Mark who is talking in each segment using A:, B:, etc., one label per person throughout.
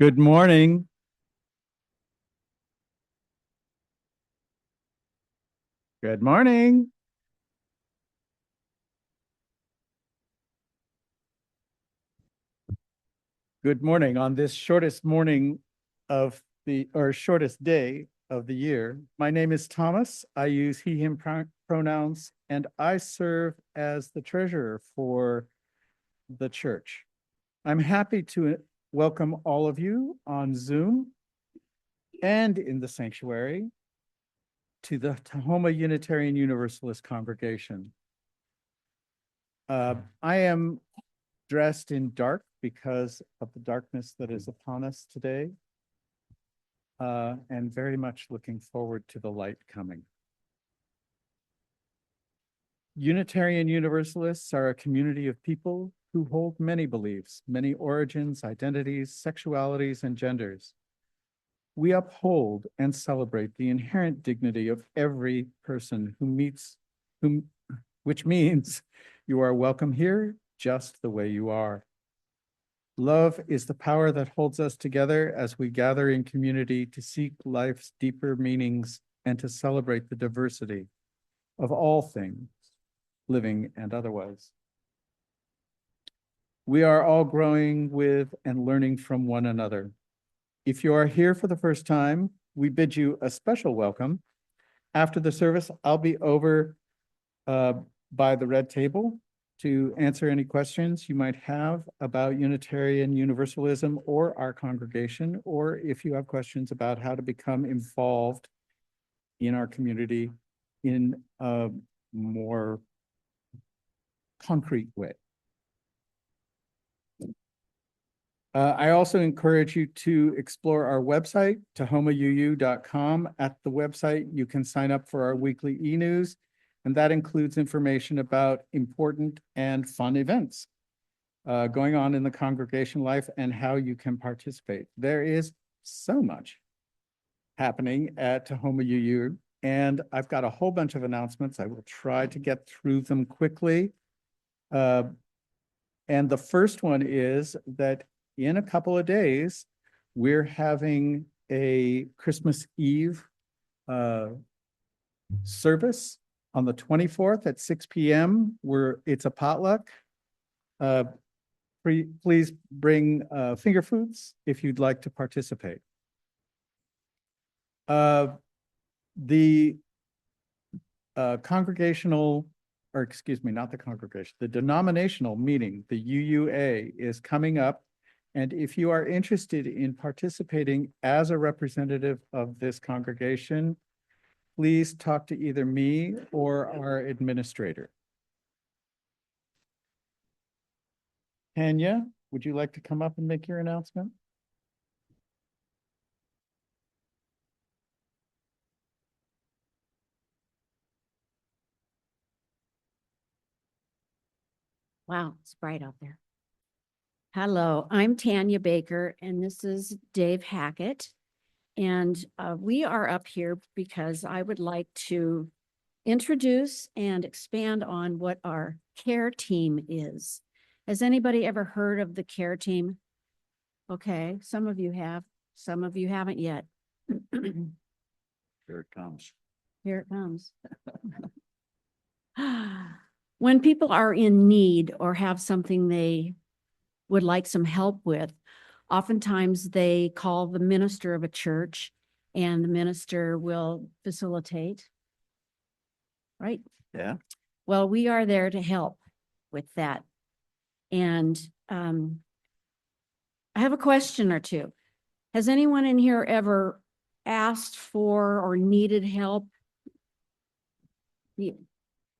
A: Good morning. Good morning. Good morning on this shortest morning of or shortest day of the year. My name is Thomas. I use he, him pronouns, and I serve as the treasurer for the church. I'm happy to welcome all of you on Zoom and in the sanctuary to the Tahoma Unitarian Universalist congregation. I am dressed in dark because of the darkness that is upon us today, and very much looking forward to the light coming. Unitarian Universalists are a community of people who hold many beliefs, many origins, identities, sexualities, and genders. We uphold and celebrate the inherent dignity of every person who meets whom, which means you are welcome here just the way you are. Love is the power that holds us together as we gather in community to seek life's deeper meanings and to celebrate the diversity of all things, living and otherwise. We are all growing with and learning from one another. If you are here for the first time, we bid you a special welcome. After the service, I'll be over by the red table to answer any questions you might have about Unitarian Universalism or our congregation, or if you have questions about how to become involved in our community in a more concrete way. I also encourage you to explore our website, tahomauu.com. At the website, you can sign up for our weekly e-news, and that includes information about important and fun events going on in the congregation life and how you can participate. There is so much happening at Tahoma UU, and I've got a whole bunch of announcements. I will try to get through them quickly. And the first one is that in a couple of days, we're having a Christmas Eve service on the 24th at 6 p.m. It's a potluck. Please bring finger foods if you'd like to participate. The congregational, or excuse me, not the congregation, the denominational meeting, the UUA, is coming up. And if you are interested in participating as a representative of this congregation, please talk to either me or our administrator. Tanya, would you like to come up and make your announcement?
B: Wow, it's bright out there. Hello, I'm Tanya Baker, and this is Dave Hackett. And we are up here because I would like to introduce and expand on what our care team is. Has anybody ever heard of the care team? Okay, some of you have, some of you haven't yet.
A: Here it comes.
B: Here it comes. When people are in need or have something they would like some help with, oftentimes they call the minister of a church and the minister will facilitate. Right?
A: Yeah.
B: Well, we are there to help with that. And I have a question or two. Has anyone in here ever asked for or needed help?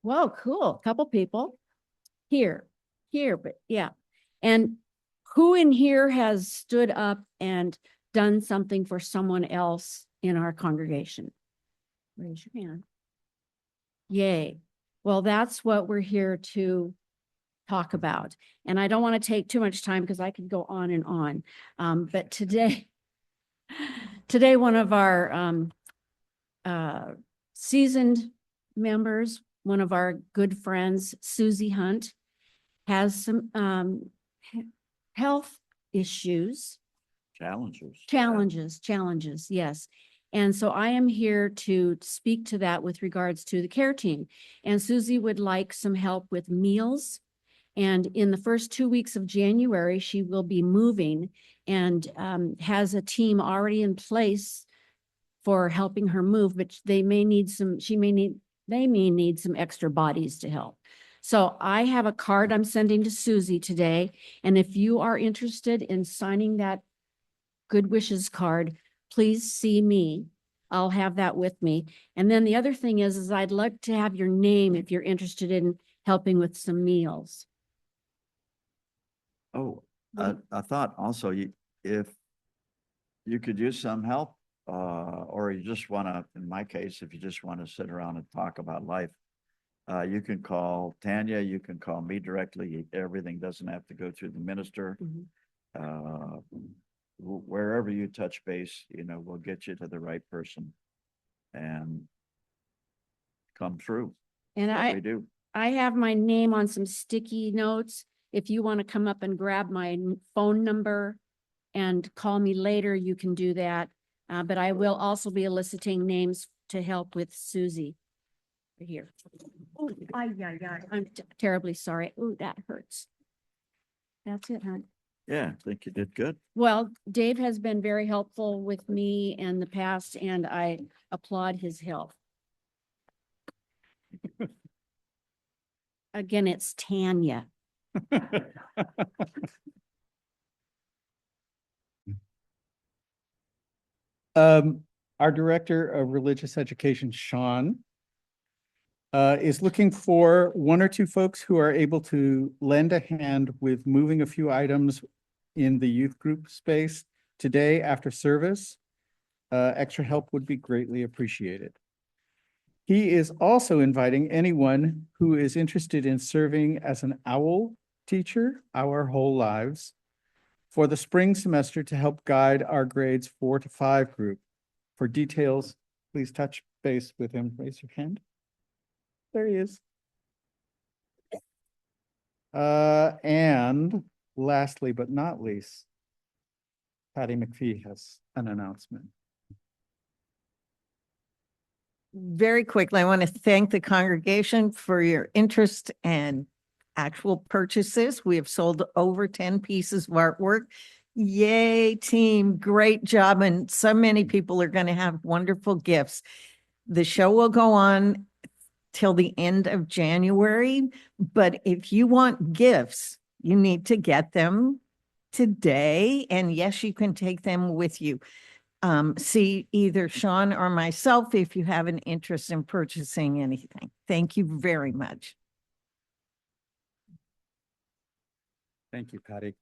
B: Whoa, cool. A couple people here, but yeah. And who in here has stood up and done something for someone else in our congregation? Raise your hand. Yay. Well, that's what we're here to talk about. And I don't want to take too much time because I could go on and on. But today one of our seasoned members, one of our good friends, Susie Hunt, has some health issues. Challenges, yes. And so I am here to speak to that with regards to the care team. And Susie would like some help with meals. And in the first 2 weeks of January, she will be moving and has a team already in place for helping her move, but they may need some extra bodies to help. So I have a card I'm sending to Susie today. And if you are interested in signing that good wishes card, please see me. I'll have that with me. And then the other thing is I'd like to have your name if you're interested in helping with some meals.
C: Oh, I thought also if you could use some help, or you just want to, in my case, if you just want to sit around and talk about life, you can call Tanya, you can call me directly. Everything doesn't have to go through the minister. Wherever you touch base, we'll get you to the right person and come through.
B: And
C: We do.
B: I have my name on some sticky notes. If you want to come up and grab my phone number and call me later, you can do that. But I will also be eliciting names to help with Susie here. Oh, I'm terribly sorry. Oh, that hurts. That's it, huh?
C: Yeah, I think you did good.
B: Well, Dave has been very helpful with me in the past, and I applaud his help. Again, it's Tanya.
A: Our Director of Religious Education, Sean, is looking for 1 or 2 folks who are able to lend a hand with moving a few items in the youth group space today after service. Extra help would be greatly appreciated. He is also inviting anyone who is interested in serving as an OWL teacher, Our Whole Lives, for the spring semester to help guide our grades 4 to 5 group. For details, please touch base with him. Raise your hand. There he is. And lastly, but not least, Patty McPhee has an announcement.
D: Very quickly, I want to thank the congregation for your interest and actual purchases. We have sold over 10 pieces of artwork. Yay, team. Great job. And so many people are going to have wonderful gifts. The show will go on till the end of January. But if you want gifts, you need to get them today. And yes, you can take them with you. See either Sean or myself if you have an interest in purchasing anything. Thank you very much.
A: Thank you, Patty.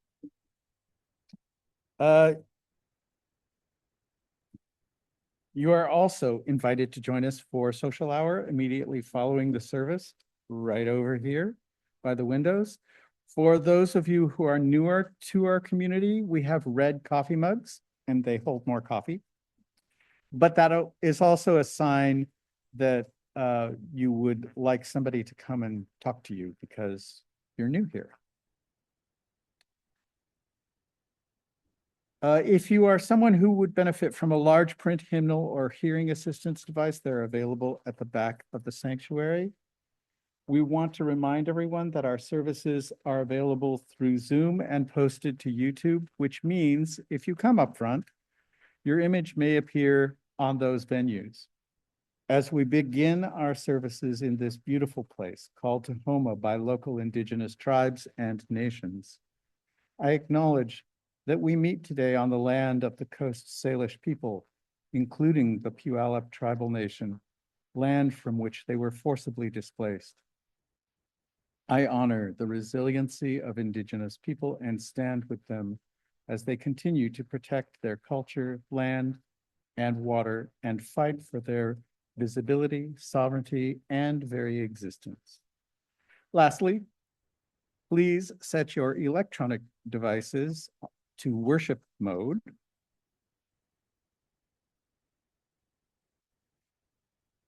A: You are also invited to join us for social hour immediately following the service, right over here by the windows. For those of you who are newer to our community, we have red coffee mugs and they hold more coffee. But that is also a sign that you would like somebody to come and talk to you because you're new here. If you are someone who would benefit from a large print hymnal or hearing assistance device, they're available at the back of the sanctuary. We want to remind everyone that our services are available through Zoom and posted to YouTube, which means if you come up front, your image may appear on those venues. As we begin our services in this beautiful place called Tahoma by local indigenous tribes and nations, I acknowledge that we meet today on the land of the Coast Salish people, including the Puyallup tribal nation, land from which they were forcibly displaced. I honor the resiliency of indigenous people and stand with them as they continue to protect their culture, land, and water, and fight for their visibility, sovereignty, and very existence. Lastly, please set your electronic devices to worship mode.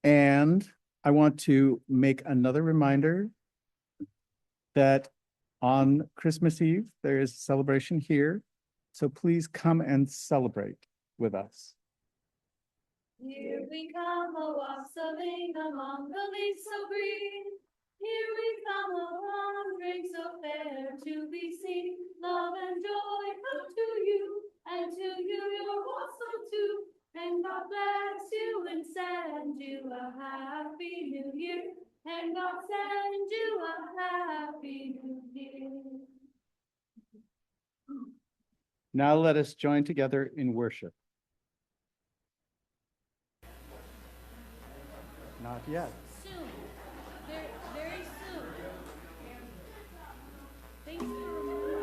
A: And I want to make another reminder that on Christmas Eve, there is a celebration here So please come and celebrate with us.
E: Here we come, a wassailing among the leaves so green. Here we come, a wandering so fair to be seen. Love and joy come to you, and to you your wassail too. And God bless you and send you a happy new year. And God send you a happy new year.
A: Now let us join together in worship. Not yet.
E: Soon, very, very soon. Thanks for remembering.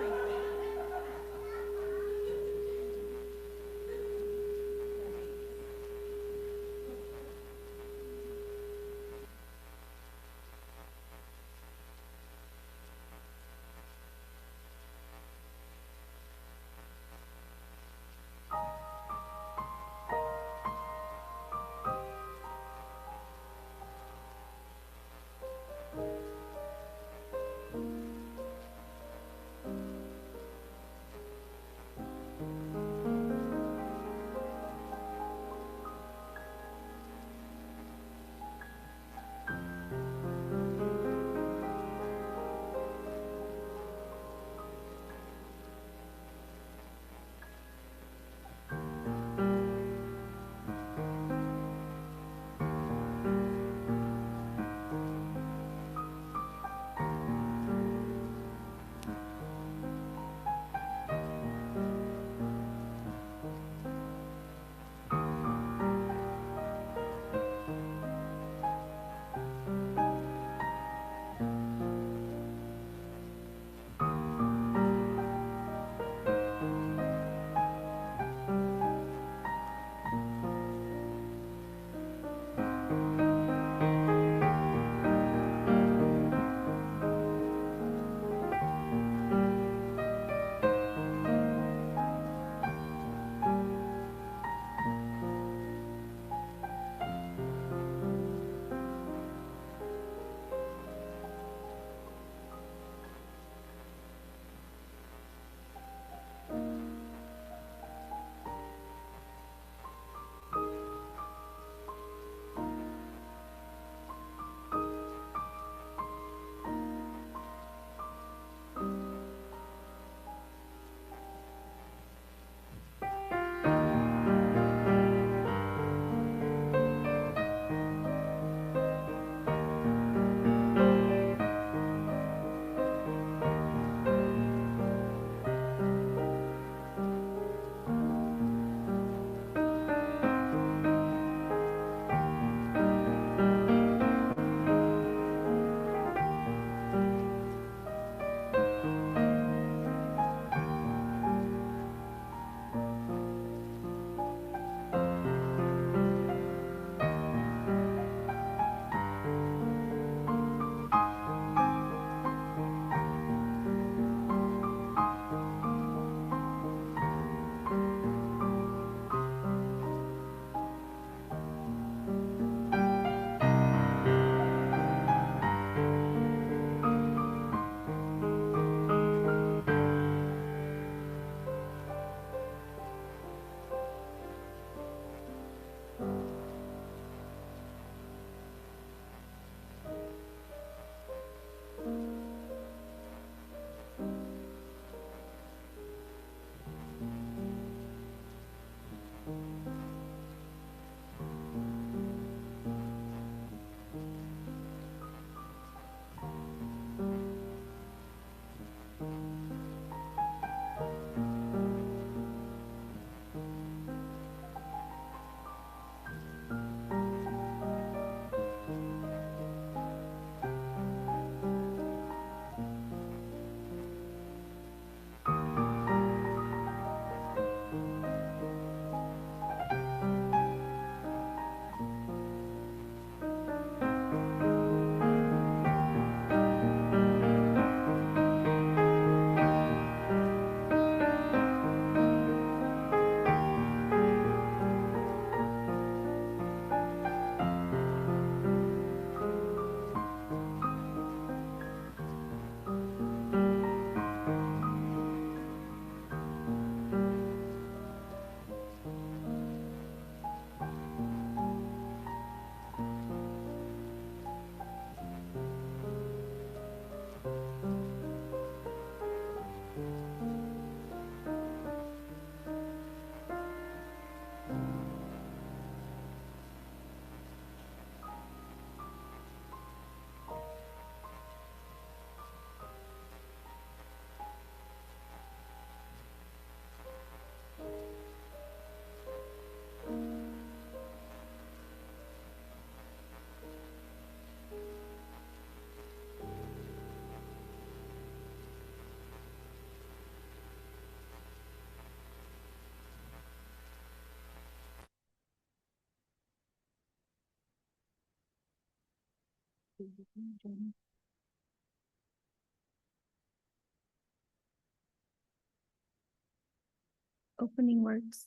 E: Opening words.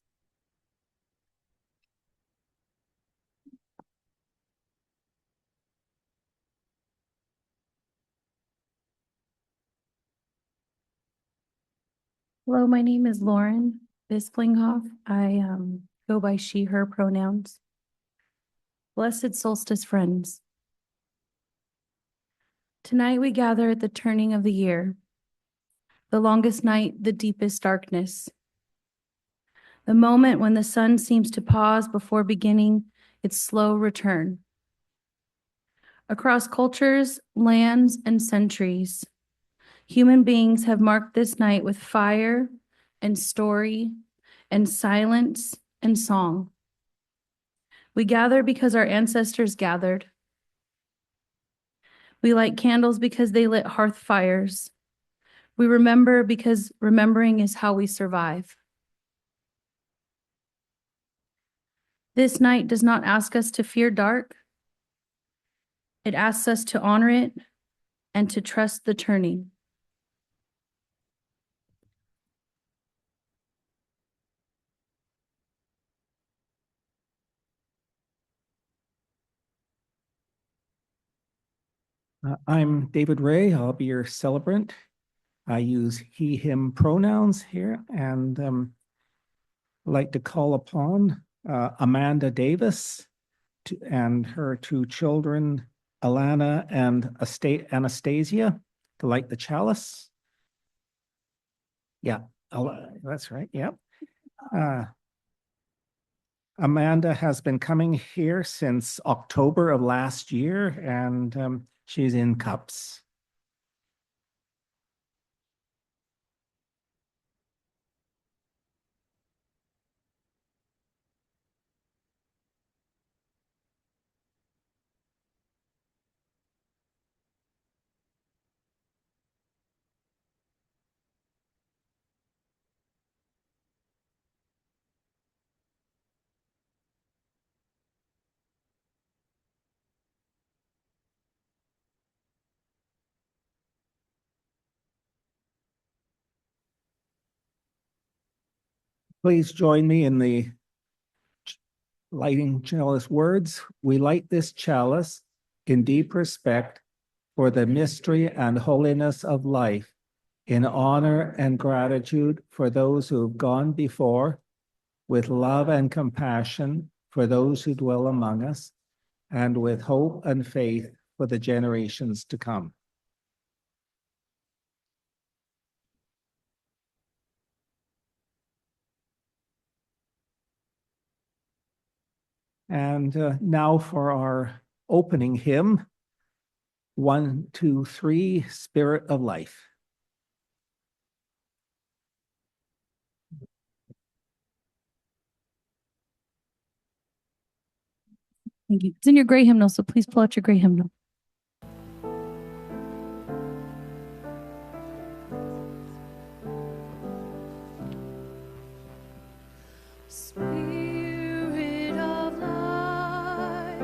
E: Hello, my name is Lauren Blisplinghoff. I go by she, her pronouns. Blessed solstice friends. Tonight we gather at the turning of the year, the longest night, the deepest darkness. The moment when the sun seems to pause before beginning its slow return. Across cultures, lands, and centuries, human beings have marked this night with fire and story and silence and song. We gather because our ancestors gathered. We light candles because they lit hearth fires. We remember because remembering is how we survive. This night does not ask us to fear dark. It asks us to honor it and to trust the turning.
F: I'm David Ray. I'll be your celebrant. I use he, him pronouns here and like to call upon Amanda Davis and her two children, Alana and Anastasia, to light the chalice. Yeah, that's right. Yeah. Amanda has been coming here since October of last year, and she's in cups. Please join me in the lighting chalice words. We light this chalice in deep respect for the mystery and holiness of life, in honor and gratitude for those who have gone before, with love and compassion for those who dwell among us, and with hope and faith for the generations to come. And now for our opening hymn, 1, 2, 3, Spirit of Life.
E: Thank you. It's in your gray hymnal, so please pull out your gray hymnal. Spirit of life,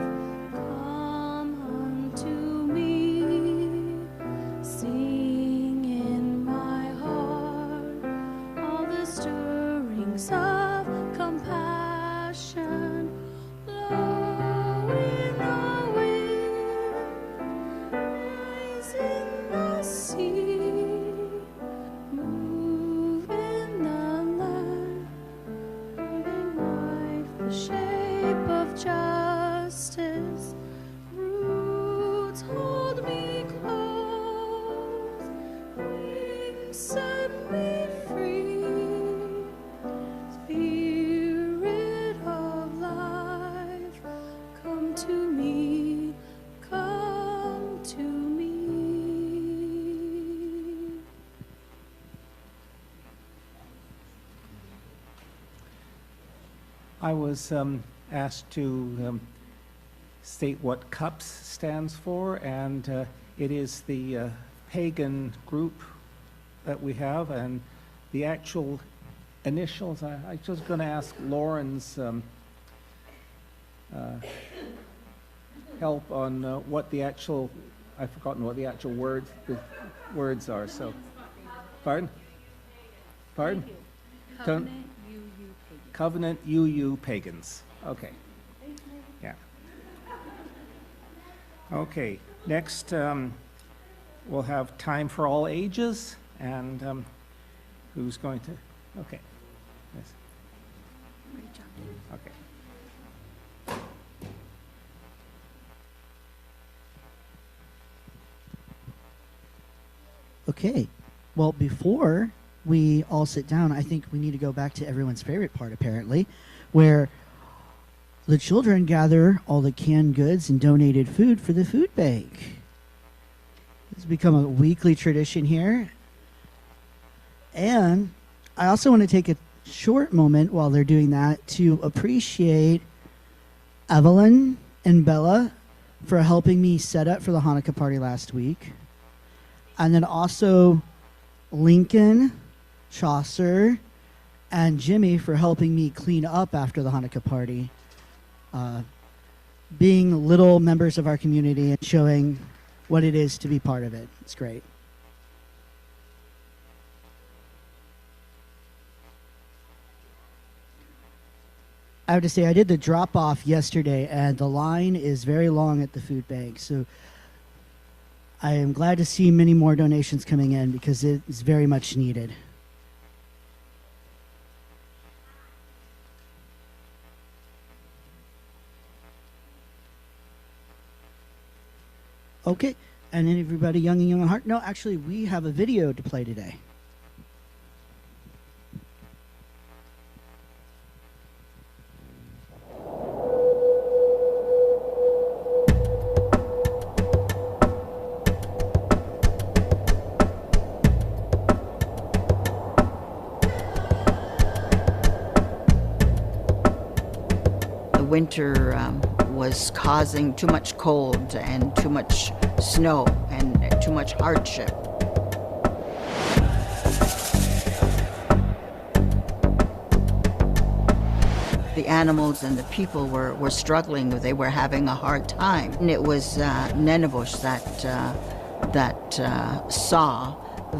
E: come unto me. Sing in my heart all the stirrings of compassion. Blow in the wind, rise in the sea, move in the land. Life, the shape of justice, roots hold me close, wings set me free. Spirit of life, come to me, come to me.
F: I was asked to state what CUPS stands for, and it is the pagan group that we have, and the actual initials, I was going to ask Lauren's help on what the actual, I've forgotten what the actual words are, so. Pardon? Pardon? Don't- Covenant UU pagans. Okay. Yeah. Okay, next, we'll have time for all ages, and who's going to, okay. Yes. Okay.
G: Okay, well, before we all sit down, I think we need to go back to everyone's favorite part, apparently, where the children gather all the canned goods and donated food for the food bank. It's become a weekly tradition here. And I also want to take a short moment while they're doing that to appreciate Evelyn and Bella for helping me set up for the Hanukkah party last week. And then also Lincoln, Chaucer, and Jimmy for helping me clean up after the Hanukkah party. Being little members of our community and showing what it is to be part of it. It's great. I have to say, I did the drop off yesterday and the line is very long at the food bank. So I am glad to see many more donations coming in because it is very much needed. Okay, and then everybody young and young at heart. No, actually, we have a video to play today.
H: The winter was causing too much cold and too much snow and too much hardship. The animals and the people were struggling. They were having a hard time. And it was Nenebush that saw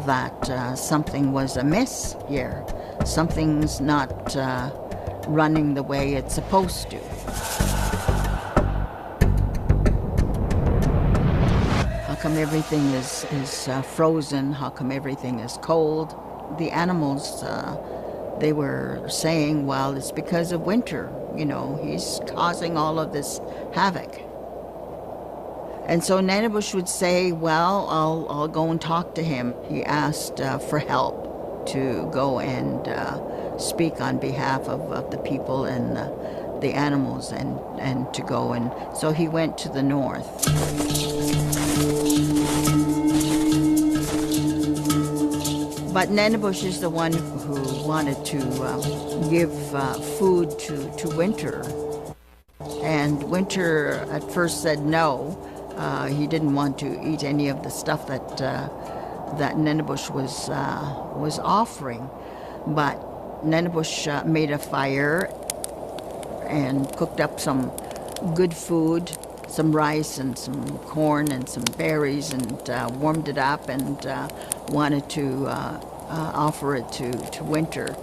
H: that something was amiss here. Something's not running the way it's supposed to. How come everything is frozen? How come everything is cold? The animals, they were saying, well, it's because of winter. You know, he's causing all of this havoc. And so Nenebush would say, well, I'll go and talk to him. He asked for help to go and speak on behalf of the people and the animals and to go. And so he went to the north. But Nenebush is the one who wanted to give food to Winter. And Winter at first said no. He didn't want to eat any of the stuff that Nenebush was offering. But Nenebush made a fire and cooked up some good food, some rice and some corn and some berries, and warmed it up and wanted to offer it to Winter.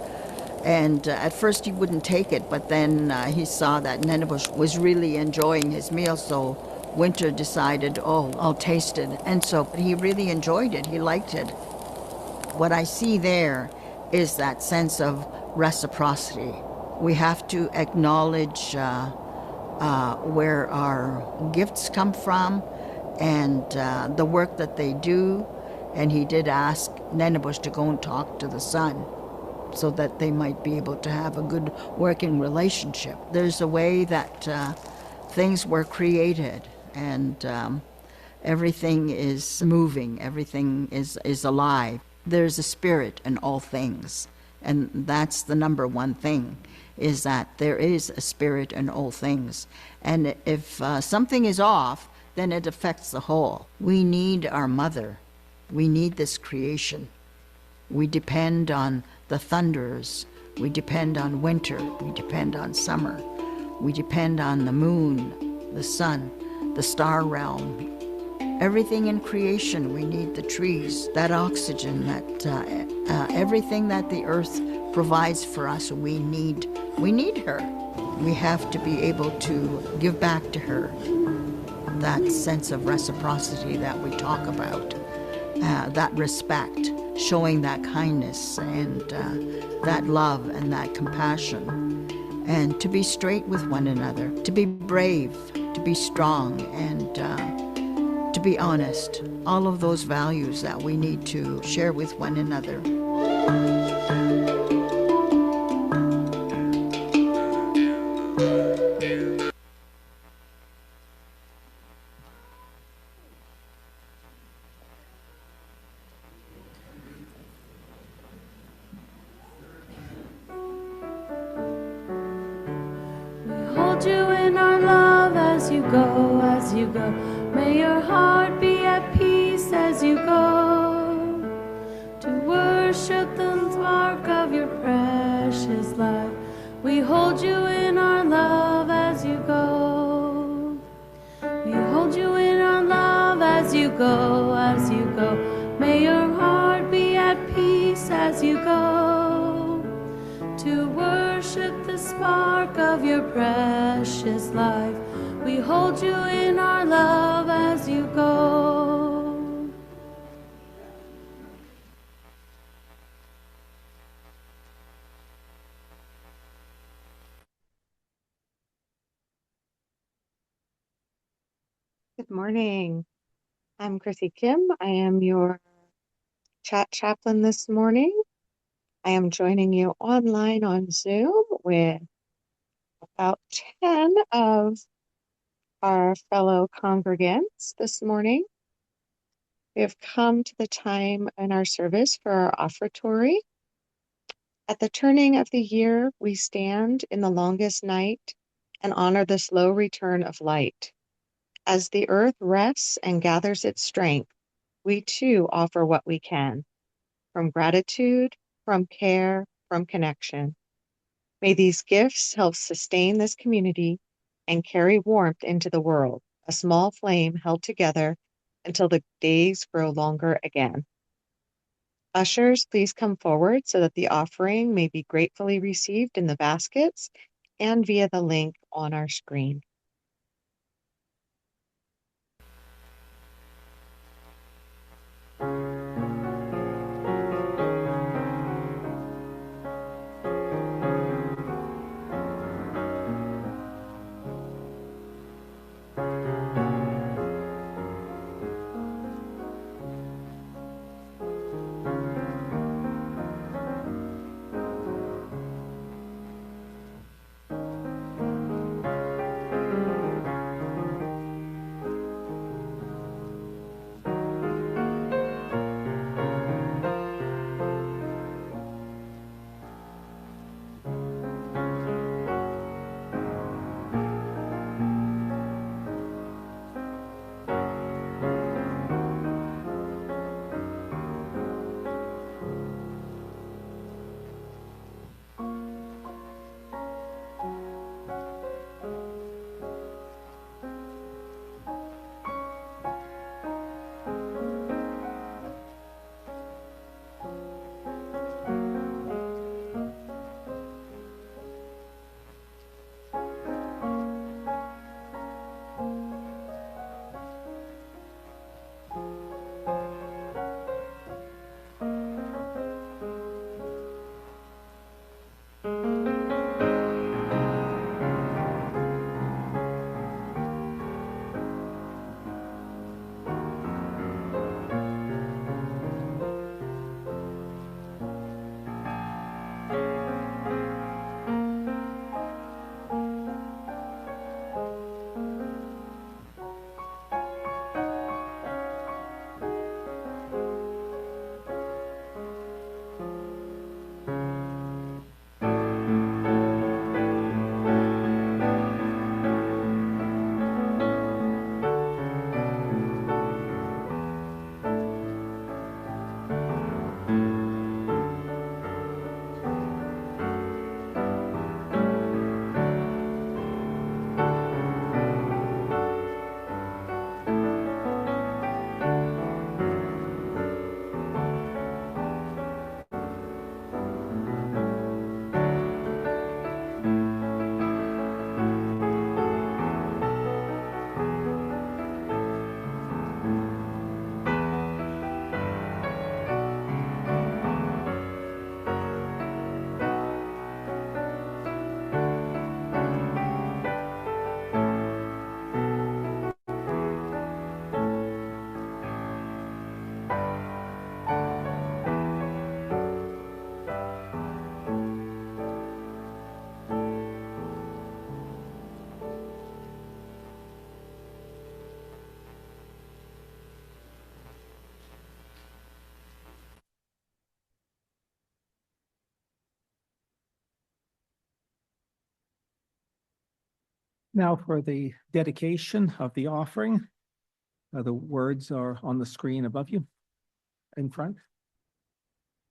H: And at first he wouldn't take it, but then he saw that Nenebush was really enjoying his meal, so Winter decided, oh, I'll taste it. And so he really enjoyed it. He liked it. What I see there is that sense of reciprocity. We have to acknowledge where our gifts come from and the work that they do. And he did ask Nenebush to go and talk to the sun so that they might be able to have a good working relationship. There's a way that things were created, and everything is moving, everything is alive. There's a spirit in all things, and that's the number one thing, is that there is a spirit in all things. And if something is off, then it affects the whole. We need our mother. We need this creation. We depend on the thunders. We depend on winter. We depend on summer. We depend on the moon, the sun. the star realm, everything in creation. We need the trees, that oxygen, that everything that the earth provides for us. We need her. We have to be able to give back to her that sense of reciprocity that we talk about, that respect, showing that kindness and that love and that compassion, and to be straight with one another, to be brave, to be strong, and to be honest. All of those values that we need to share with one another.
E: Hold you in our love as you go, as you go. May your heart be at peace as you go to worship the spark of your precious life. We hold you in our love as you go. We hold you in our love as you go, as you go. May your heart be at peace as you go to worship the spark of your precious life. We hold you in our love as you go.
I: Good morning. I'm Chrissy Kim. I am your chat chaplain this morning. I am joining you online on Zoom with about 10 of our fellow congregants this morning. We have come to the time in our service for our offertory. At the turning of the year, we stand in the longest night and honor the slow return of light. As the earth rests and gathers its strength, we too offer what we can, from gratitude, from care, from connection. May these gifts help sustain this community and carry warmth into the world, a small flame held together until the days grow longer again. Ushers, please come forward so that the offering may be gratefully received in the baskets and via the link on our screen.
F: Now for the dedication of the offering. The words are on the screen above you in front.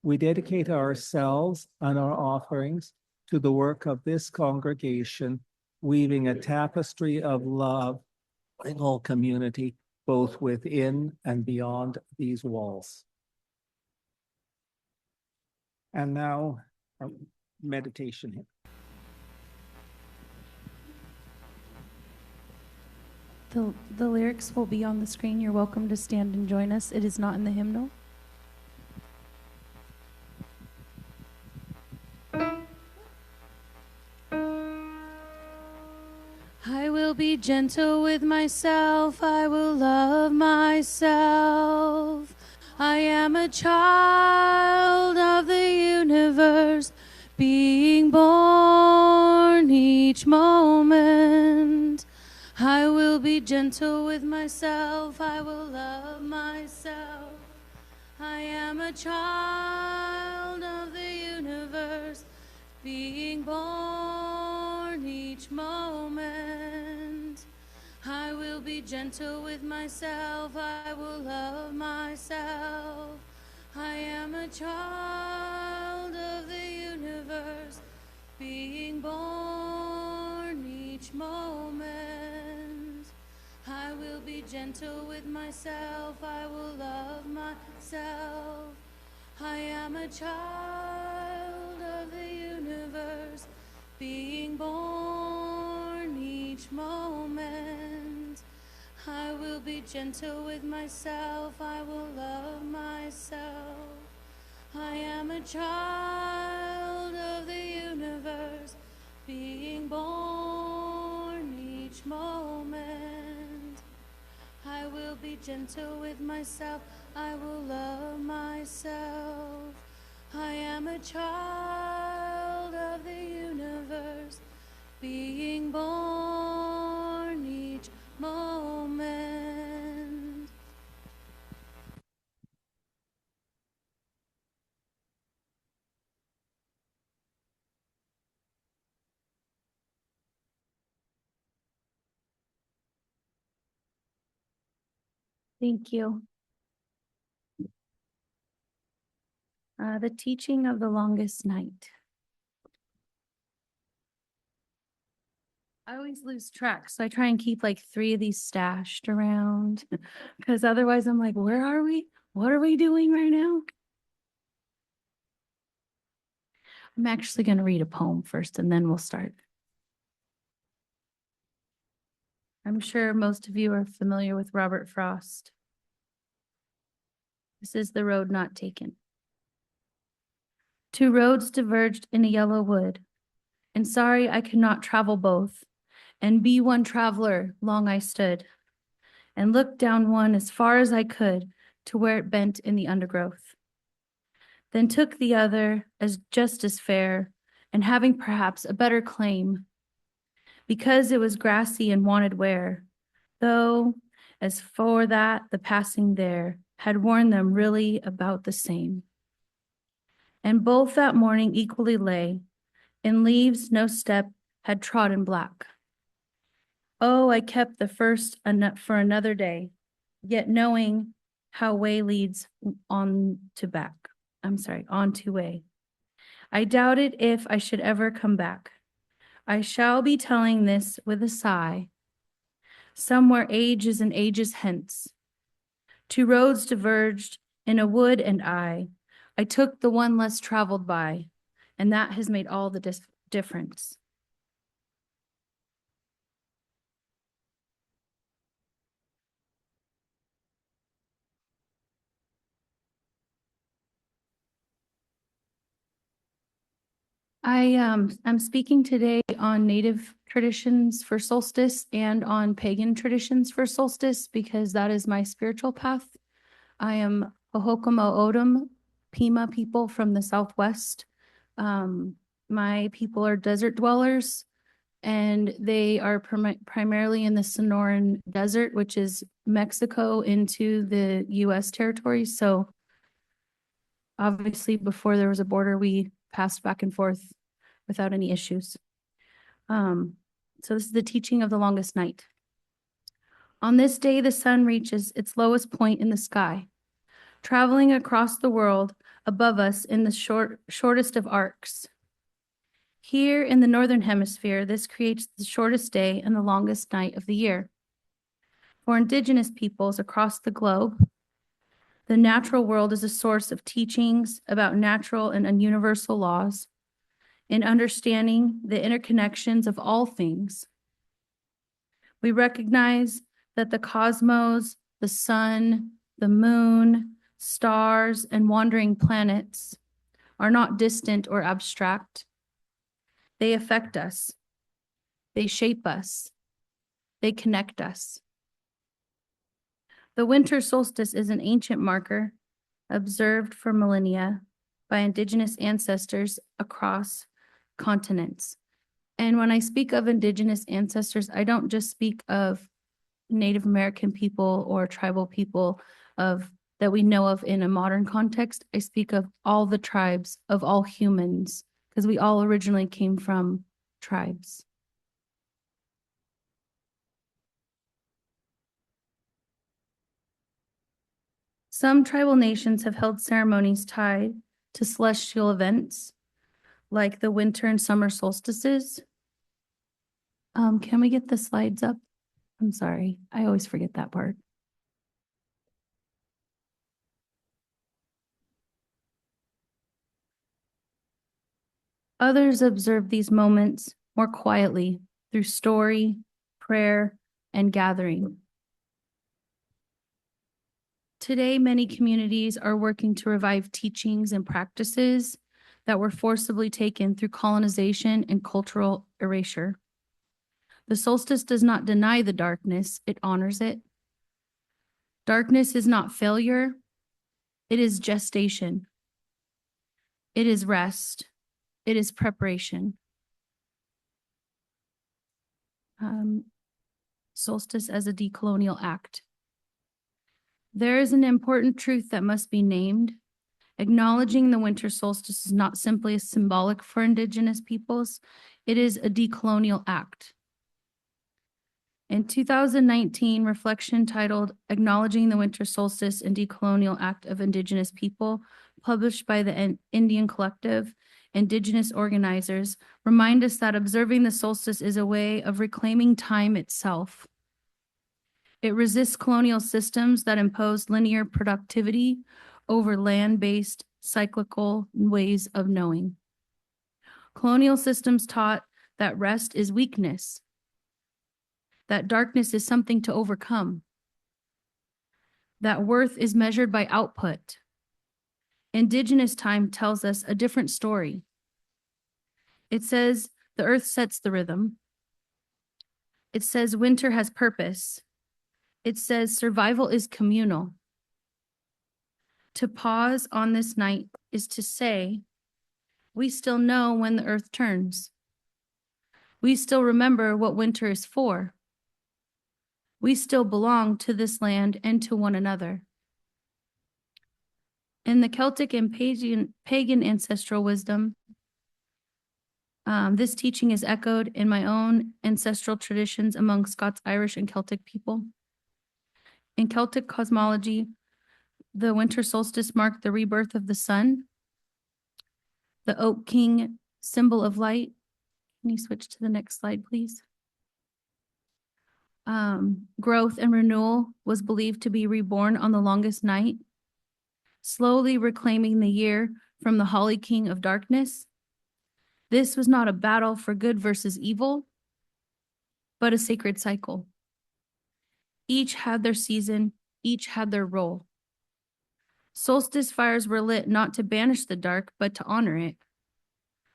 F: We dedicate ourselves and our offerings to the work of this congregation, weaving a tapestry of love in all community, both within and beyond these walls. And now, our meditation hymn.
E: The lyrics will be on the screen. You're welcome to stand and join us. It is not in the hymnal. I will be gentle with myself. I will love myself. I am a child of the universe, being born each moment. I will be gentle with myself. I will love myself. I am a child of the universe, being born each moment. I will be gentle with myself. I will love myself. I am a child of the universe, being born each moment. I will be gentle with myself. I will love myself. I am a child of the universe, being born each moment. I will be gentle with myself. I will love myself. I am a child of the universe, being born each moment. I will be gentle with myself. I will love myself. I am a child of the universe, being born each moment. Thank you. The teaching of the longest night. I always lose track, so I try and keep like 3 of these stashed around because otherwise I'm like, where are we? What are we doing right now? I'm actually going to read a poem first and then we'll start. I'm sure most of you are familiar with Robert Frost. This is The Road Not Taken. 2 roads diverged in a yellow wood, and sorry I could not travel both, and be one traveler long I stood, and looked down one as far as I could to where it bent in the undergrowth. Then took the other as just as fair, and having perhaps a better claim, because it was grassy and wanted wear, though as for that the passing there had worn them really about the same. And both that morning equally lay, in leaves no step had trodden black. Oh, I kept the first for another day, yet knowing how way leads on to way. I doubted if I should ever come back. I shall be telling this with a sigh, somewhere ages and ages hence. 2 roads diverged in a wood, and I took the one less traveled by, and that has made all the difference. I'm speaking today on Native traditions for solstice and on pagan traditions for solstice because that is my spiritual path. I am Hohokam O'odham Pima people from the Southwest. My people are desert dwellers, and they are primarily in the Sonoran Desert, which is Mexico into the U.S. territory. So obviously, before there was a border, we passed back and forth without any issues. So this is the teaching of the longest night. On this day, the sun reaches its lowest point in the sky, traveling across the world above us in the shortest of arcs. Here in the northern hemisphere, this creates the shortest day and the longest night of the year. For indigenous peoples across the globe, the natural world is a source of teachings about natural and universal laws in understanding the interconnections of all things. We recognize that the cosmos, the sun, the moon, stars, and wandering planets are not distant or abstract. They affect us. They shape us. They connect us. The winter solstice is an ancient marker observed for millennia by indigenous ancestors across continents. And when I speak of indigenous ancestors, I don't just speak of Native American people or tribal people that we know of in a modern context. I speak of all the tribes of all humans, because we all originally came from tribes. Some tribal nations have held ceremonies tied to celestial events, like the winter and summer solstices. Can we get the slides up? I'm sorry, I always forget that part. Others observe these moments more quietly through story, prayer, and gathering. Today, many communities are working to revive teachings and practices that were forcibly taken through colonization and cultural erasure. The solstice does not deny the darkness, it honors it. Darkness is not failure, it is gestation. It is rest, it is preparation. Solstice as a decolonial act. There is an important truth that must be named. Acknowledging the winter solstice is not simply a symbolic for Indigenous peoples, it is a decolonial act. In 2019, reflection titled Acknowledging the Winter Solstice and Decolonial Act of Indigenous People, published by the Indian Collective, Indigenous organizers, remind us that observing the solstice is a way of reclaiming time itself. It resists colonial systems that impose linear productivity over land-based cyclical ways of knowing. Colonial systems taught that rest is weakness, that darkness is something to overcome, that worth is measured by output. Indigenous time tells us a different story. It says the earth sets the rhythm. It says winter has purpose. It says survival is communal. To pause on this night is to say, we still know when the earth turns. We still remember what winter is for. We still belong to this land and to one another. In the Celtic and pagan ancestral wisdom, this teaching is echoed in my own ancestral traditions among Scots, Irish, and Celtic people. In Celtic cosmology, the winter solstice marked the rebirth of the sun. The Oak King, symbol of light. Can you switch to the next slide, please? Growth and renewal was believed to be reborn on the longest night, slowly reclaiming the year from the Holly King of darkness. This was not a battle for good versus evil, but a sacred cycle. Each had their season, each had their role. Solstice fires were lit not to banish the dark, but to honor it.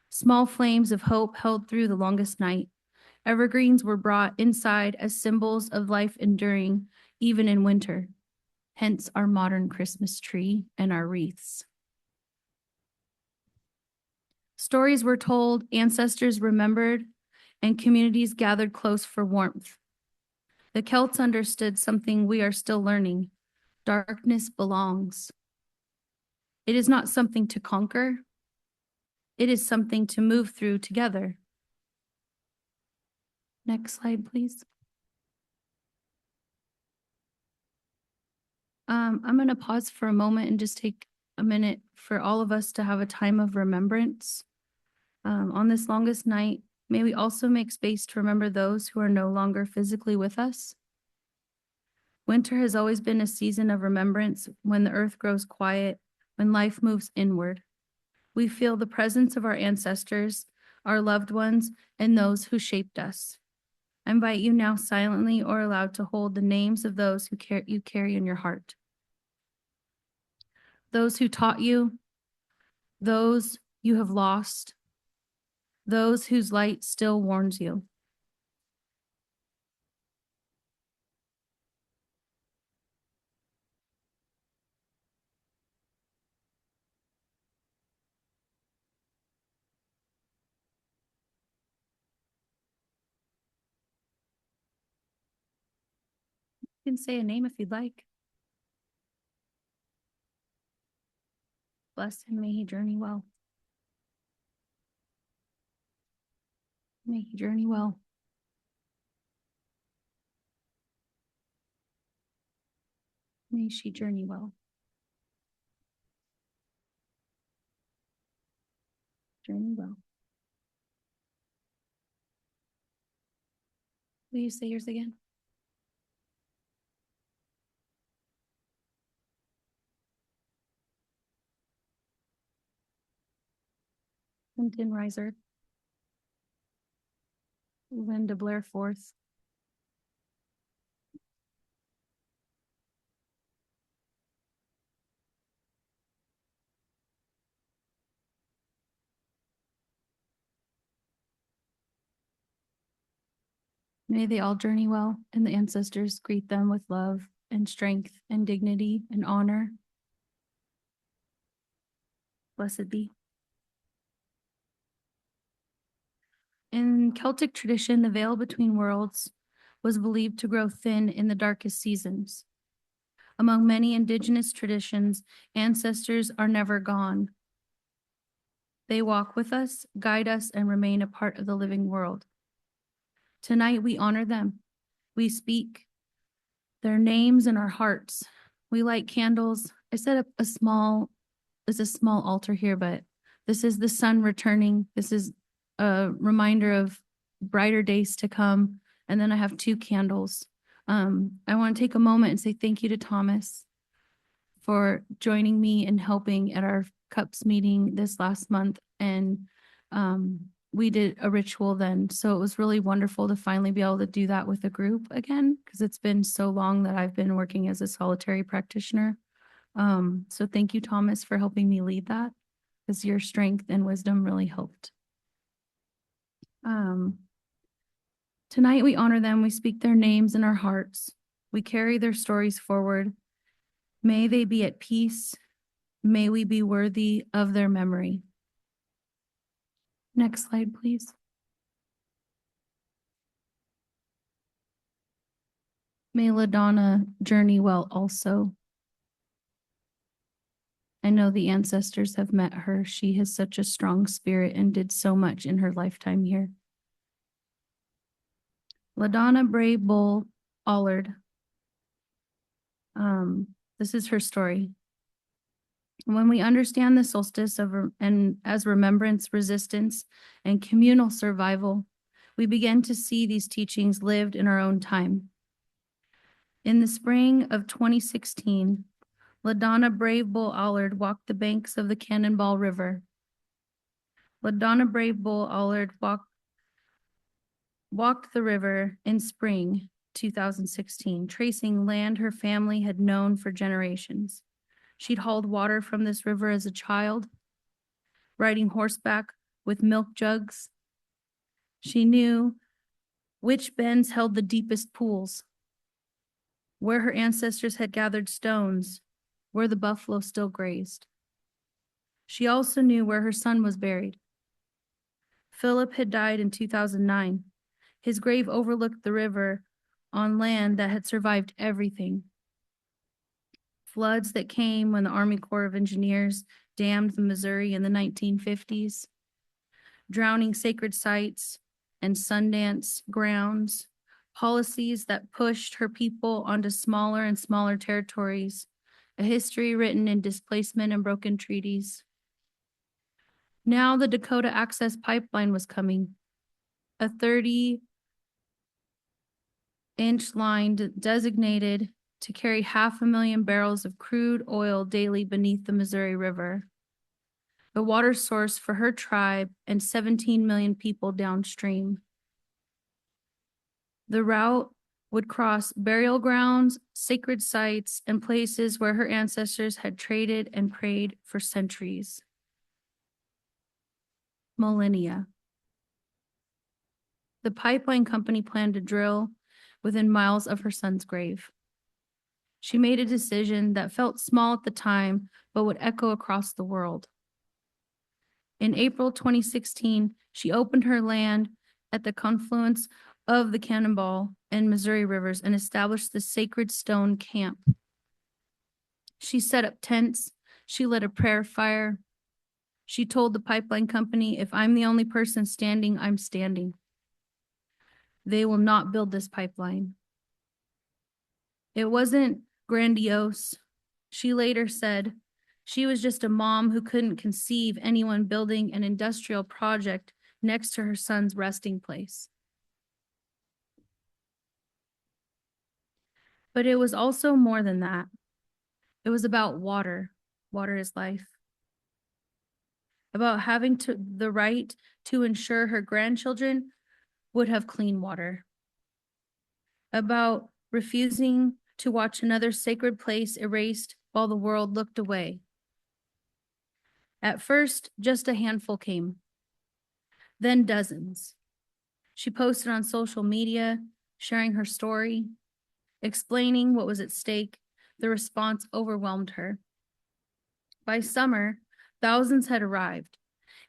E: Small flames of hope held through the longest night. Evergreens were brought inside as symbols of life enduring, even in winter. Hence our modern Christmas tree and our wreaths. Stories were told, ancestors remembered, and communities gathered close for warmth. The Celts understood something we are still learning. Darkness belongs. It is not something to conquer. It is something to move through together. Next slide, please. I'm going to pause for a moment and just take a minute for all of us to have a time of remembrance. On this longest night, may we also make space to remember those who are no longer physically with us. Winter has always been a season of remembrance when the earth grows quiet, when life moves inward. We feel the presence of our ancestors, our loved ones, and those who shaped us. I invite you now silently or aloud to hold the names of those who you carry in your heart. Those who taught you, those you have lost, those whose light still warms you. You can say a name if you'd like. Bless him, may he journey well. May he journey well. May she journey well. Journey well. Will you say yours again? Clinton Reiser. Linda Blair Forth. May they all journey well, and the ancestors greet them with love and strength and dignity and honor. Blessed be. In Celtic tradition, the veil between worlds was believed to grow thin in the darkest seasons. Among many indigenous traditions, ancestors are never gone. They walk with us, guide us, and remain a part of the living world. Tonight, we honor them. We speak their names in our hearts. We light candles. I set up there's a small altar here, but this is the sun returning. This is a reminder of brighter days to come. And then I have 2 candles. I want to take a moment and say thank you to Thomas for joining me and helping at our CUPS meeting this last month. And we did a ritual then. So it was really wonderful to finally be able to do that with a group again, because it's been so long that I've been working as a solitary practitioner. So thank you, Thomas, for helping me lead that, because your strength and wisdom really helped. Tonight we honor them. We speak their names in our hearts. We carry their stories forward. May they be at peace. May we be worthy of their memory. Next slide, please. May LaDonna journey well also. I know the ancestors have met her. She has such a strong spirit and did so much in her lifetime here. LaDonna Brave Bull Allard. This is her story. When we understand the solstice and as remembrance, resistance, and communal survival, we begin to see these teachings lived in our own time. In the spring of 2016, LaDonna Brave Bull Allard walked the banks of the Cannonball River. LaDonna Brave Bull Allard walked the river in spring 2016, tracing land her family had known for generations. She'd hauled water from this river as a child, riding horseback with milk jugs. She knew which bends held the deepest pools, where her ancestors had gathered stones, where the buffalo still grazed. She also knew where her son was buried. Philip had died in 2009. His grave overlooked the river on land that had survived everything. Floods that came when the Army Corps of Engineers dammed the Missouri in the 1950s, drowning sacred sites, and Sundance grounds, policies that pushed her people onto smaller and smaller territories, a history written in displacement and broken treaties. Now the Dakota Access Pipeline was coming, a 30-inch line designated to carry 500,000 barrels of crude oil daily beneath the Missouri River, the water source for her tribe and 17 million people downstream. The route would cross burial grounds, sacred sites, and places where her ancestors had traded and prayed for centuries. Millennia. The pipeline company planned to drill within miles of her son's grave. She made a decision that felt small at the time, but would echo across the world. In April 2016, she opened her land at the confluence of the Cannonball and Missouri rivers and established the Sacred Stone Camp. She set up tents. She lit a prayer fire. She told the pipeline company, if I'm the only person standing, I'm standing. They will not build this pipeline. It wasn't grandiose. She later said she was just a mom who couldn't conceive anyone building an industrial project next to her son's resting place. But it was also more than that. It was about water. Water is life. About having the right to ensure her grandchildren would have clean water. About refusing to watch another sacred place erased while the world looked away. At first, just a handful came, then dozens. She posted on social media, sharing her story, explaining what was at stake. The response overwhelmed her. By summer, thousands had arrived.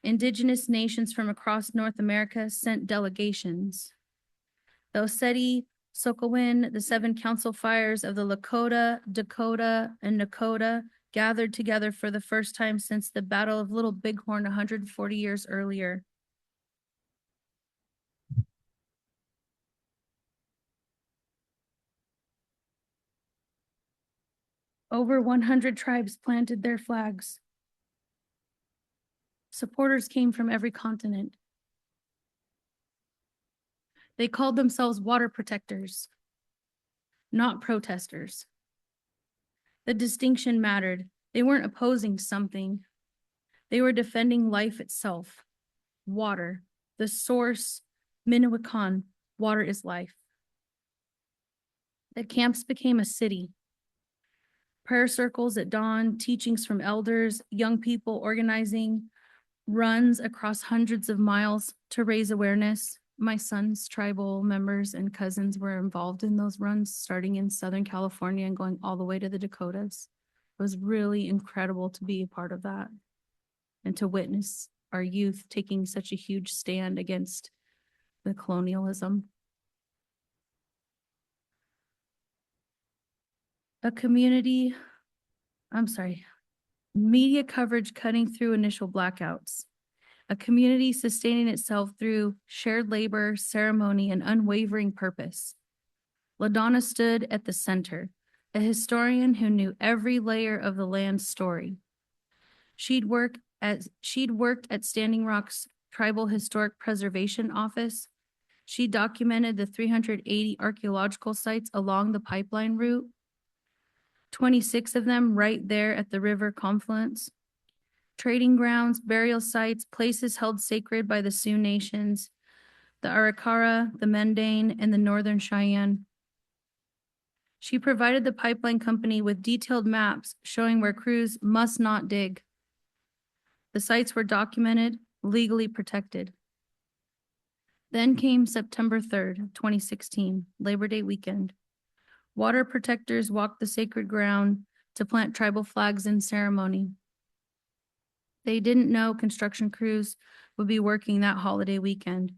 E: Indigenous nations from across North America sent delegations. The Oseti, Sokowin, the 7 council fires of the Lakota, Dakota, and Nakota gathered together for the first time since the Battle of Little Bighorn 140 years earlier. Over 100 tribes planted their flags. Supporters came from every continent. They called themselves water protectors, not protesters. The distinction mattered. They weren't opposing something. They were defending life itself. Water, the source, Minnewakan, water is life. The camps became a city. Prayer circles at dawn, teachings from elders, young people organizing, runs across hundreds of miles to raise awareness. My son's tribal members and cousins were involved in those runs, starting in Southern California and going all the way to the Dakotas. It was really incredible to be a part of that and to witness our youth taking such a huge stand against the colonialism. Media coverage cutting through initial blackouts. A community sustaining itself through shared labor, ceremony, and unwavering purpose. LaDonna stood at the center, a historian who knew every layer of the land's story. She'd worked at Standing Rock's Tribal Historic Preservation Office. She documented the 380 archaeological sites along the pipeline route, 26 of them right there at the river confluence. Trading grounds, burial sites, places held sacred by the Sioux Nations, the Arikara, the Mendane, and the Northern Cheyenne. She provided the pipeline company with detailed maps showing where crews must not dig. The sites were documented, legally protected. Then came September 3rd, 2016, Labor Day weekend. Water protectors walked the sacred ground to plant tribal flags in ceremony. They didn't know construction crews would be working that holiday weekend.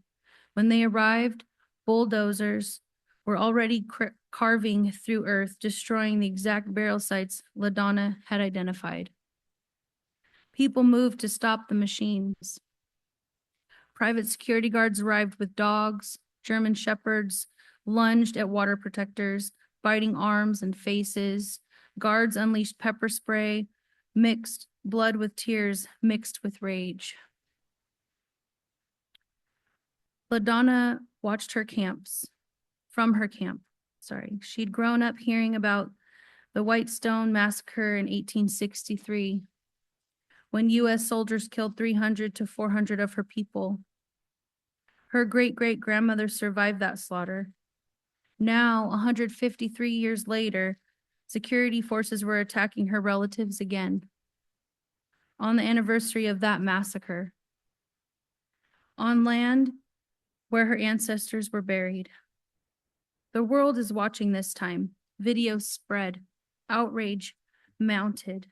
E: When they arrived, bulldozers were already carving through earth, destroying the exact burial sites LaDonna had identified. People moved to stop the machines.
J: Private security guards arrived with dogs. German shepherds lunged at water protectors, biting arms and faces. Guards unleashed pepper spray, mixed blood with tears, mixed with rage. LaDonna watched her camps, from her camp, sorry. She'd grown up hearing about the Whitestone Massacre in 1863, when U.S. soldiers killed 300 to 400 of her people. Her great-great-grandmother survived that slaughter. Now, 153 years later, security forces were attacking her relatives again on the anniversary of that massacre, on land where her ancestors were buried. The world is watching this time. Videos spread, outrage mounted.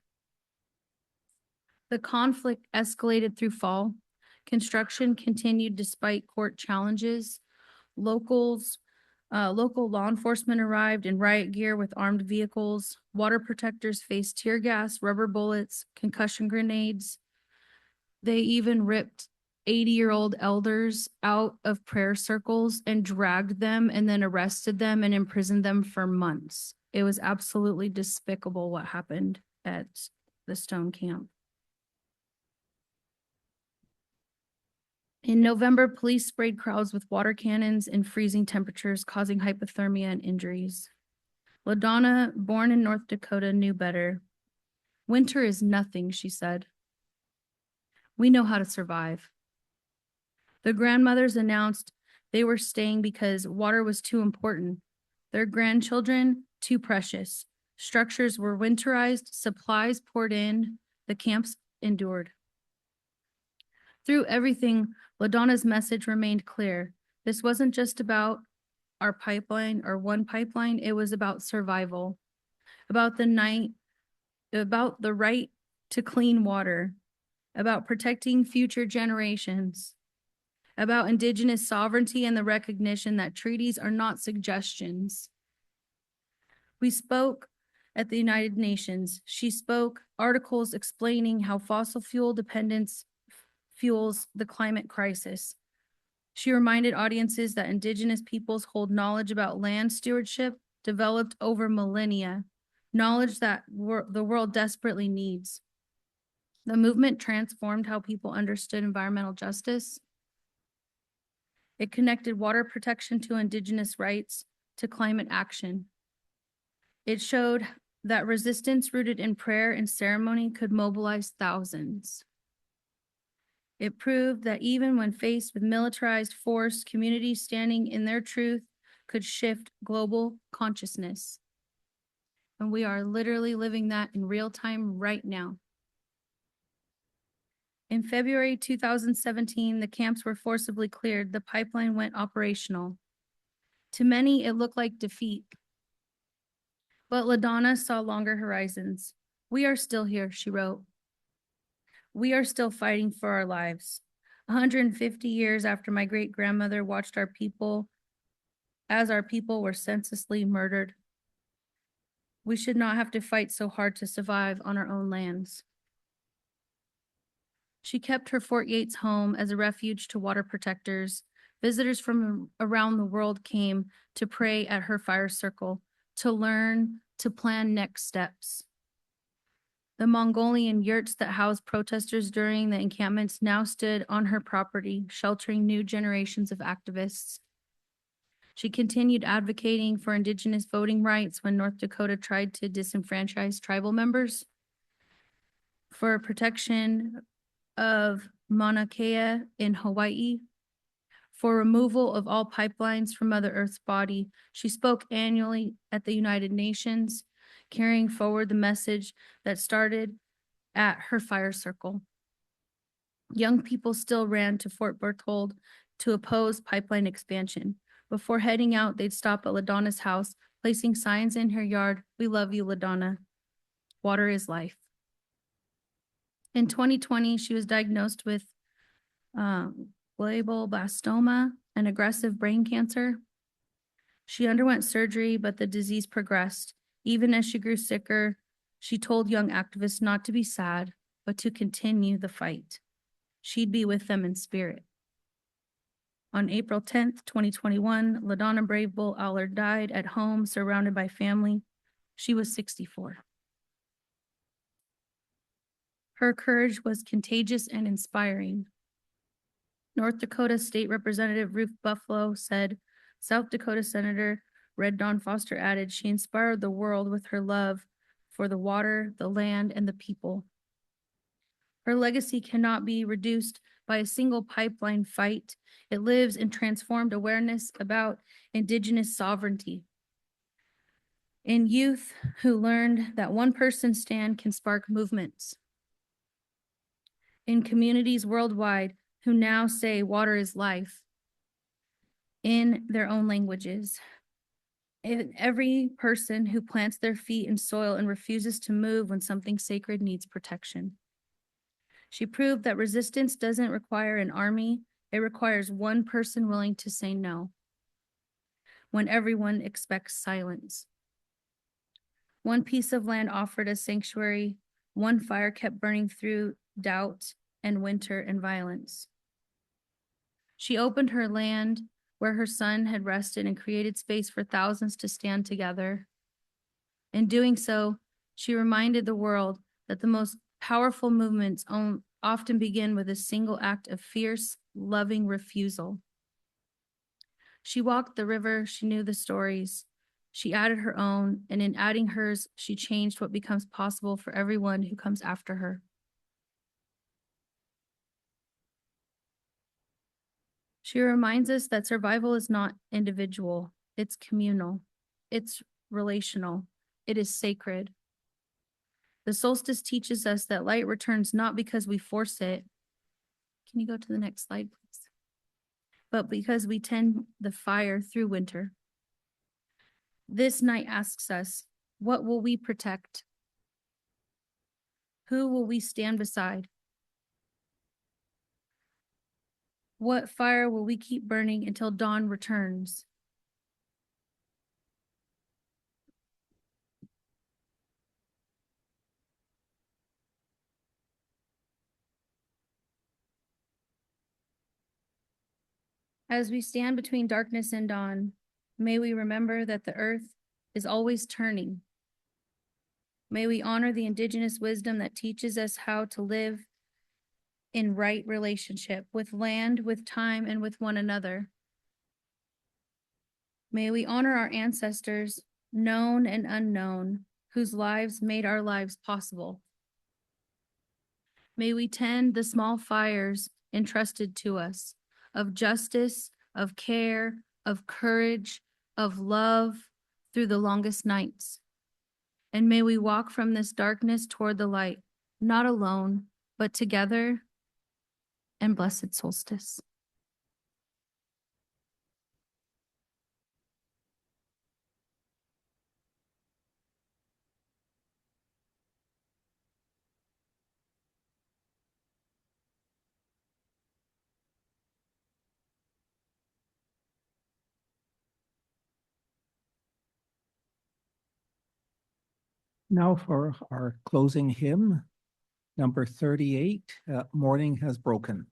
J: The conflict escalated through fall. Construction continued despite court challenges. Local law enforcement arrived in riot gear with armed vehicles. Water protectors faced tear gas, rubber bullets, concussion grenades. They even ripped 80-year-old elders out of prayer circles and dragged them and then arrested them and imprisoned them for months. It was absolutely despicable what happened at the Stone Camp. In November, police sprayed crowds with water cannons in freezing temperatures, causing hypothermia and injuries. LaDonna, born in North Dakota, knew better. Winter is nothing, she said. We know how to survive. The grandmothers announced they were staying because water was too important. Their grandchildren, too precious. Structures were winterized, supplies poured in, the camps endured. Through everything, LaDonna's message remained clear. This wasn't just about our pipeline or one pipeline, it was about survival, about the right to clean water, about protecting future generations, about Indigenous sovereignty and the recognition that treaties are not suggestions. We spoke at the United Nations. She spoke articles explaining how fossil fuel dependence fuels the climate crisis. She reminded audiences that Indigenous peoples hold knowledge about land stewardship developed over millennia, knowledge that the world desperately needs. The movement transformed how people understood environmental justice. It connected water protection to Indigenous rights, to climate action. It showed that resistance rooted in prayer and ceremony could mobilize thousands. It proved that even when faced with militarized force, communities standing in their truth could shift global consciousness. And we are literally living that in real time right now. In February 2017, the camps were forcibly cleared. The pipeline went operational. To many, it looked like defeat. But LaDonna saw longer horizons. We are still here, she wrote. We are still fighting for our lives. 150 years after my great-grandmother watched our people were senselessly murdered. We should not have to fight so hard to survive on our own lands. She kept her Fort Yates home as a refuge to water protectors. Visitors from around the world came to pray at her fire circle, to learn, to plan next steps. The Mongolian yurts that housed protesters during the encampments now stood on her property, sheltering new generations of activists. She continued advocating for Indigenous voting rights when North Dakota tried to disenfranchise tribal members, for protection of Mauna Kea in Hawaii, for removal of all pipelines from Mother Earth's body. She spoke annually at the United Nations, carrying forward the message that started at her fire circle. Young people still ran to Fort Berthold to oppose pipeline expansion. Before heading out, they'd stop at LaDonna's house, placing signs in her yard. We love you, LaDonna. Water is life. In 2020, she was diagnosed with glioblastoma, an aggressive brain cancer. She underwent surgery, but the disease progressed. Even as she grew sicker, she told young activists not to be sad, but to continue the fight. She'd be with them in spirit. On April 10th, 2021, LaDonna Brave Bull Allard died at home surrounded by family. She was 64. Her courage was contagious and inspiring. North Dakota State Representative Ruth Buffalo said, South Dakota Senator Red Dawn Foster added, she inspired the world with her love for the water, the land, and the people. Her legacy cannot be reduced by a single pipeline fight. It lives in transformed awareness about Indigenous sovereignty. In youth who learned that one person's stand can spark movements. In communities worldwide who now say water is life in their own languages. In every person who plants their feet in soil and refuses to move when something sacred needs protection. She proved that resistance doesn't require an army, it requires one person willing to say no when everyone expects silence. One piece of land offered as sanctuary, one fire kept burning through doubt and winter and violence. She opened her land where her son had rested and created space for thousands to stand together. In doing so, she reminded the world that the most powerful movements often begin with a single act of fierce, loving refusal. She walked the river, she knew the stories. She added her own, and in adding hers, she changed what becomes possible for everyone who comes after her. She reminds us that survival is not individual, it's communal, it's relational, it is sacred. The solstice teaches us that light returns not because we force it. Can you go to the next slide, please? But because we tend the fire through winter. This night asks us, what will we protect? Who will we stand beside? What fire will we keep burning until dawn returns? As we stand between darkness and dawn, may we remember that the earth is always turning. May we honor the indigenous wisdom that teaches us how to live in right relationship with land, with time, and with one another. May we honor our ancestors, known and unknown, whose lives made our lives possible. May we tend the small fires entrusted to us of justice, of care, of courage, of love through the longest nights. And may we walk from this darkness toward the light, not alone, but together. And blessed solstice.
F: Now for our closing hymn, number 38, Morning Has Broken.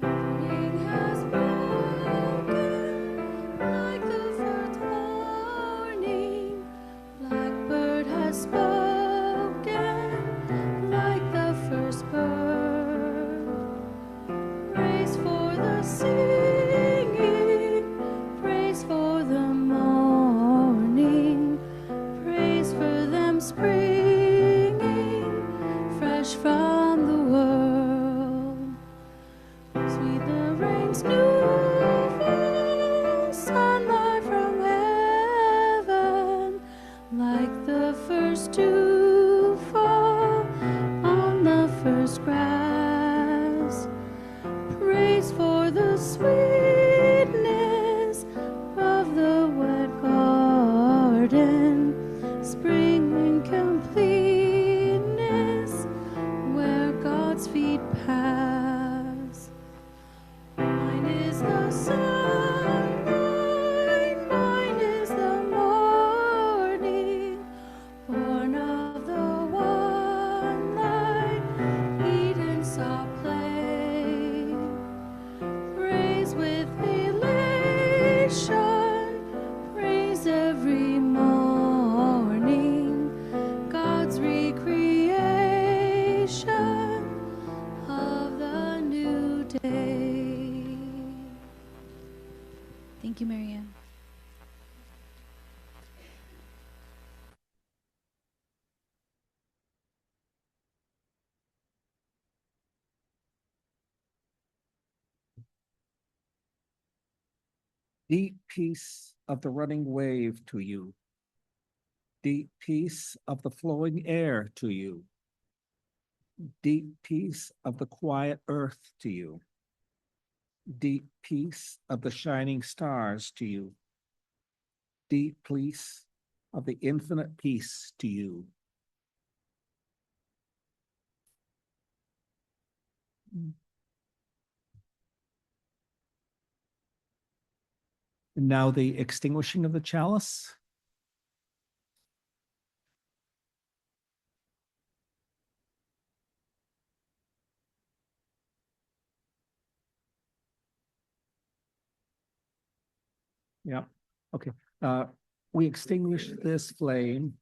E: Morning has broken,
J: Thank you, Marianne.
F: Deep peace of the running wave to you. Deep peace of the flowing air to you. Deep peace of the quiet earth to you. Deep peace of the shining stars to you. Deep peace of the infinite peace to you. And now the extinguishing of the chalice. Yeah, okay. We extinguish this flame,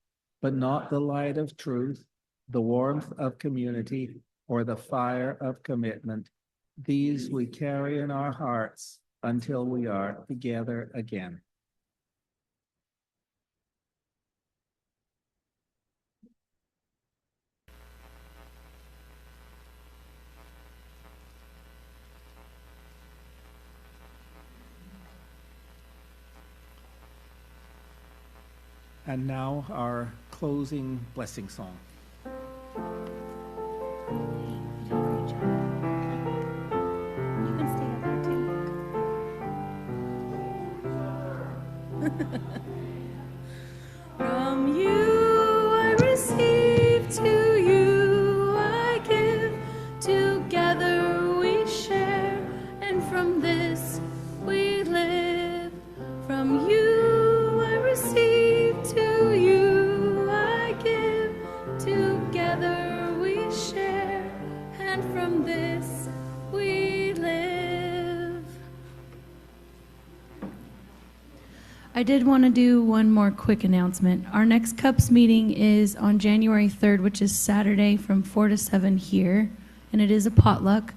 F: but not the light of truth, the warmth of community, or the fire of commitment. These we carry in our hearts until we are together again. And now our closing blessing song.
J: You can stay up there too. From you I receive, to you I give, together we share, and from this we live. From you I receive, to you I give, together we share, and from this we live. I did want to do one more quick announcement. Our next CUPS meeting is on January 3rd, which is Saturday from 4 to 7 here, and it is a potluck.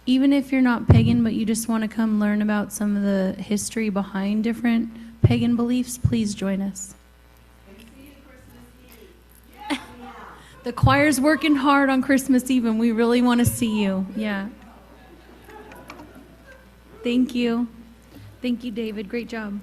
J: Even if you're not pagan, but you just want to come learn about some of the history behind different pagan beliefs, please join us. The choir's working hard on Christmas Eve, and we really want to see you. Yeah. Thank you. Thank you, David. Great job.